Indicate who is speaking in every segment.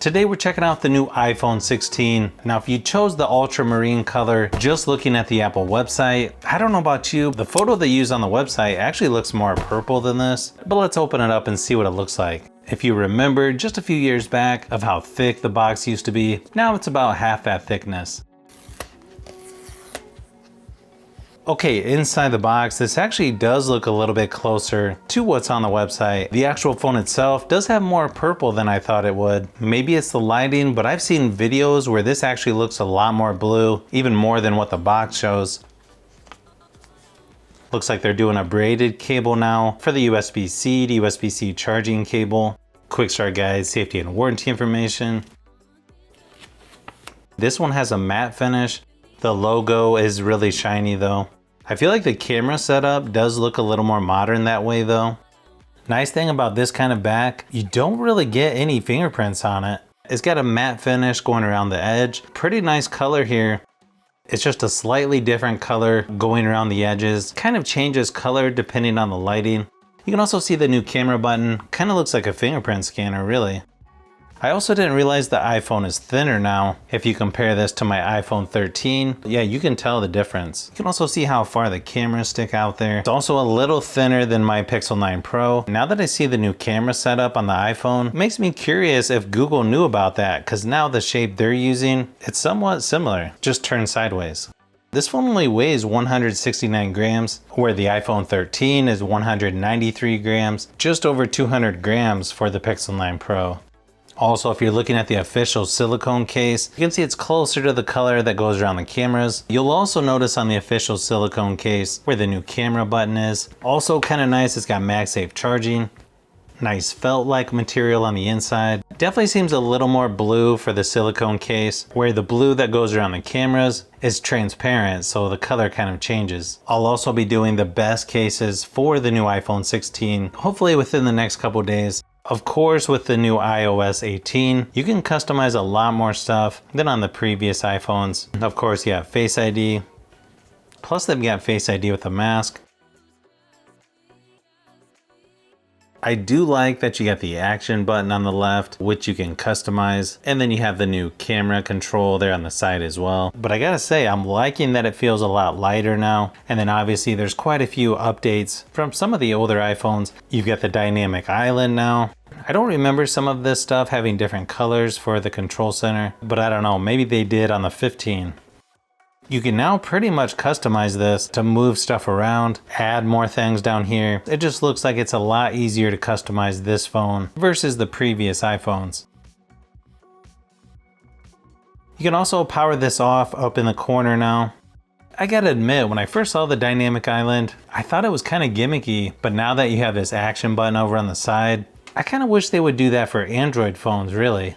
Speaker 1: Today we're checking out the new iPhone 16. Now if you chose the ultramarine color, just looking at the Apple website, I don't know about you, the photo they use on the website actually looks more purple than this, but let's open it up and see what it looks like. If you remember just a few years back of how thick the box used to be, now it's about half that thickness. Okay, inside the box, this actually does look a little bit closer to what's on the website. The actual phone itself does have more purple than I thought it would. Maybe it's the lighting, but I've seen videos where this actually looks a lot more blue, even more than what the box shows. Looks like they're doing a braided cable now for the USB-C to USB-C charging cable. Quick start guide, safety and warranty information. This one has a matte finish. The logo is really shiny though. I feel like the camera setup does look a little more modern that way though. Nice thing about this kind of back, you don't really get any fingerprints on it. It's got a matte finish going around the edge. Pretty nice color here. It's just a slightly different color going around the edges. Kind of changes color depending on the lighting. You can also see the new camera button. Kind of looks like a fingerprint scanner really. I also didn't realize the iPhone is thinner now. If you compare this to my iPhone 13, yeah, you can tell the difference. You can also see how far the cameras stick out there. It's also a little thinner than my Pixel 9 Pro. Now that I see the new camera setup on the iPhone, it makes me curious if Google knew about that, because now the shape they're using, it's somewhat similar, just turned sideways. This phone only weighs 169 grams, where the iPhone 13 is 193 grams, just over 200 grams for the Pixel 9 Pro. Also, if you're looking at the official silicone case, you can see it's closer to the color that goes around the cameras. You'll also notice on the official silicone case where the new camera button is. Also kind of nice, it's got MagSafe charging. Nice felt-like material on the inside. Definitely seems a little more blue for the silicone case, where the blue that goes around the cameras is transparent, so the color kind of changes. I'll also be doing the best cases for the new iPhone 16, hopefully within the next couple days. Of course, with the new iOS 18, you can customize a lot more stuff than on the previous iPhones. Of course, you have Face ID. Plus, they've got Face ID with a mask. I do like that you got the action button on the left, which you can customize. And then you have the new camera control there on the side as well. But I gotta say, I'm liking that it feels a lot lighter now. And then obviously there's quite a few updates from some of the older iPhones. You've got the dynamic island now. I don't remember some of this stuff having different colors for the control center, but I don't know, maybe they did on the 15. You can now pretty much customize this to move stuff around, add more things down here. It just looks like it's a lot easier to customize this phone versus the previous iPhones. You can also power this off up in the corner now. I gotta admit, when I first saw the dynamic island, I thought it was kind of gimmicky, but now that you have this action button over on the side, I kind of wish they would do that for Android phones, really.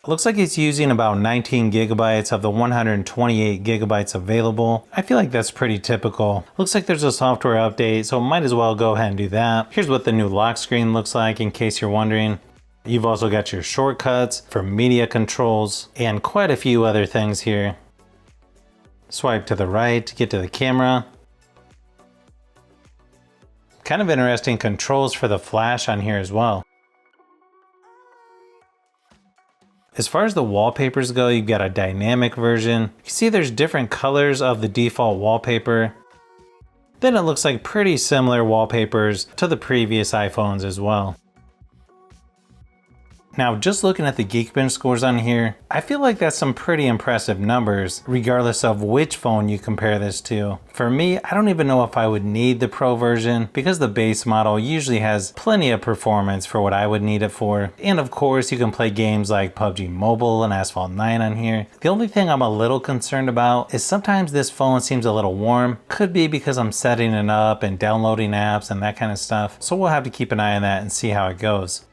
Speaker 1: It looks like it's using about 19 gigabytes of the 128 gigabytes available. I feel like that's pretty typical. Looks like there's a software update, so might as well go ahead and do that. Here's what the new lock screen looks like in case you're wondering. You've also got your shortcuts for media controls and quite a few other things here. Swipe to the right to get to the camera. Kind of interesting controls for the flash on here as well. As far as the wallpapers go, you've got a dynamic version. You can see there's different colors of the default wallpaper. Then it looks like pretty similar wallpapers to the previous iPhones as well. Now, just looking at the Geekbench scores on here, I feel like that's some pretty impressive numbers, regardless of which phone you compare this to. For me, I don't even know if I would need the Pro version, because the base model usually has plenty of performance for what I would need it for. And of course, you can play games like PUBG Mobile and Asphalt 9 on here. The only thing I'm a little concerned about is sometimes this phone seems a little warm. Could be because I'm setting it up and downloading apps and that kind of stuff. So we'll have to keep an eye on that and see how it goes.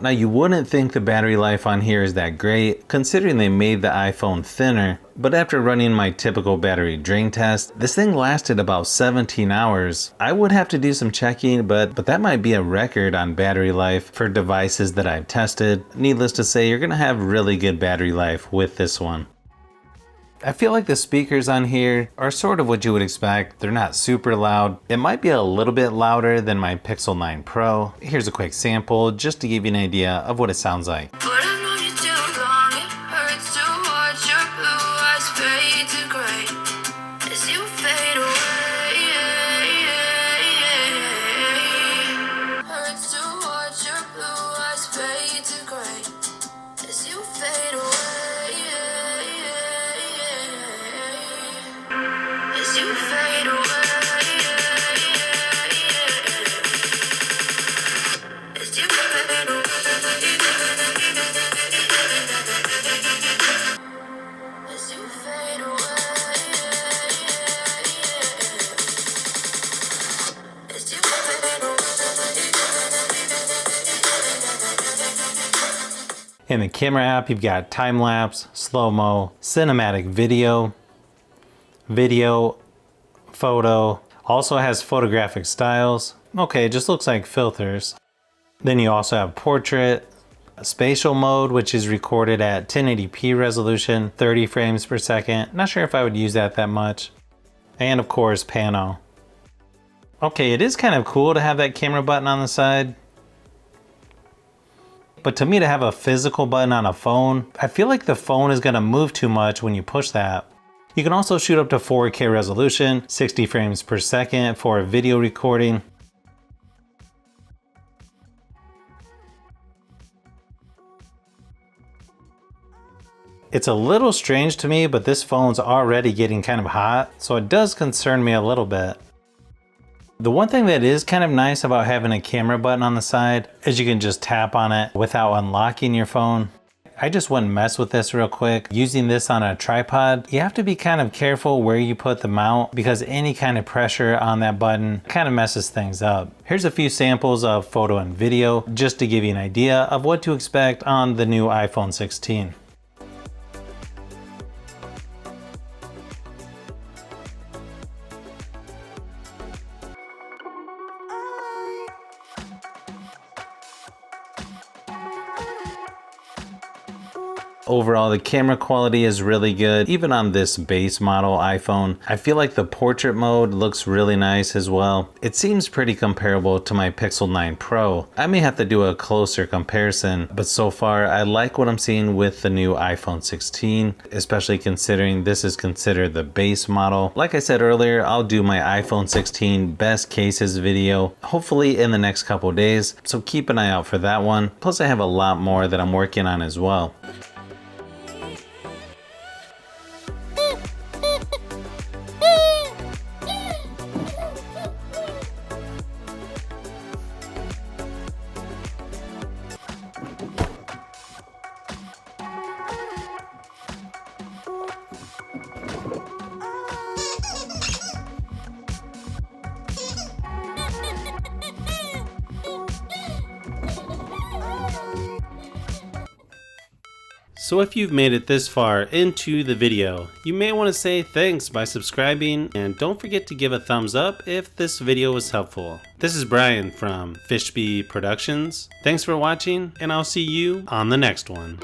Speaker 1: Now you wouldn't think the battery life on here is that great, considering they made the iPhone thinner, but after running my typical battery drain test, this thing lasted about 17 hours. I would have to do some checking, but that might be a record on battery life for devices that I've tested. Needless to say, you're gonna have really good battery life with this one. I feel like the speakers on here are sort of what you would expect. They're not super loud. It might be a little bit louder than my Pixel 9 Pro. Here's a quick sample just to give you an idea of what it sounds like.
Speaker 2: But I've known you
Speaker 1: In the camera app, you've got time lapse, slow-mo, cinematic video, photo. Also has photographic styles. Okay, it just looks like filters. Then you also have portrait, spatial mode, which is recorded at 1080p resolution, 30 frames per second. Not sure if I would use that much. And of course, pano. Okay, it is kind of cool to have that camera button on the side. But to me, to have a physical button on a phone, I feel like the phone is gonna move too much when you push that. You can also shoot up to 4K resolution, 60 frames per second for video recording. It's a little strange to me, but this phone's already getting kind of hot, so it does concern me a little bit. The one thing that is kind of nice about having a camera button on the side is you can just tap on it without unlocking your phone. I just wouldn't mess with this real quick. Using this on a tripod, you have to be kind of careful where you put the mount because any kind of pressure on that button kind of messes things up. Here's a few samples of photo and video just to give you an idea of what to expect on the new iPhone 16. Overall, the camera quality is really good, even on this base model iPhone. I feel like the portrait mode looks really nice as well. It seems pretty comparable to my Pixel 9 Pro. I may have to do a closer comparison, but so far I like what I'm seeing with the new iPhone 16, especially considering this is considered the base model. Like I said earlier, I'll do my iPhone 16 best cases video, hopefully in the next couple days, so keep an eye out for that one. Plus I have a lot more that I'm working on as well.
Speaker 2: So if you've made it this far into the video, you may want to say thanks by subscribing, and don't forget to give a thumbs up if this video was helpful. This is Brian from Fishbee Productions. Thanks for watching, and I'll see you on the next one.